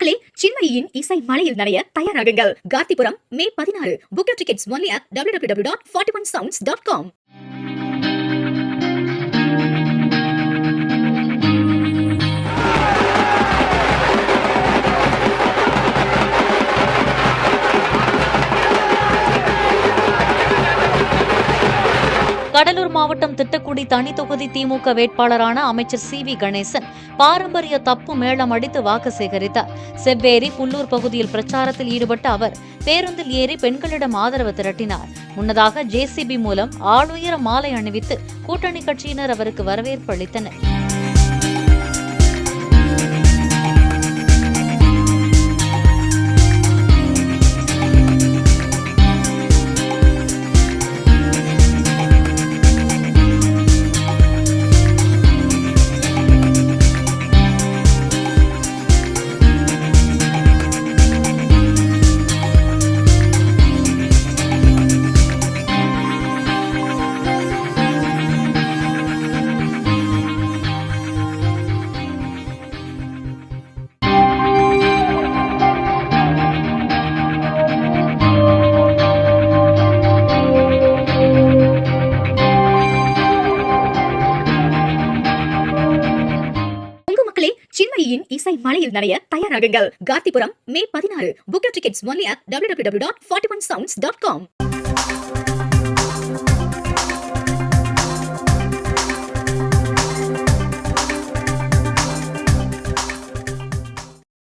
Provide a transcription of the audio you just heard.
மக்களே, சின்மயியின் இசை மலையில் நனைய தயாராகுங்கள். கார்த்திபுரம் மே 16. Book your tickets only at www.41sounds.com. Cuddalore மாவட்டம் திட்டக்குடி தனி தொகுதி திமுக வேட்பாளரான அமைச்சர் CV கணேசன் பாரம்பரிய தப்பு மேளம் அடித்து வாக்கு சேகரித்தார். செவ்வேரி புல்லூர் பகுதியில் பிரச்சாரத்தில் ஈடுபட்ட அவர் பேருந்தில் ஏறி பெண்களிடம் ஆதரவு திரட்டினார். முன்னதாக JCB மூலம் ஆளுயர மாலை அணிவித்து கூட்டணி கட்சியினர் அவருக்கு வரவேற்பு அளித்தனர். சின்மயியின் இசை மலையில் நனைய தயாராகுங்கள். கார்த்திபுரம் மே 16. Book your tickets only at www.41sounds.com.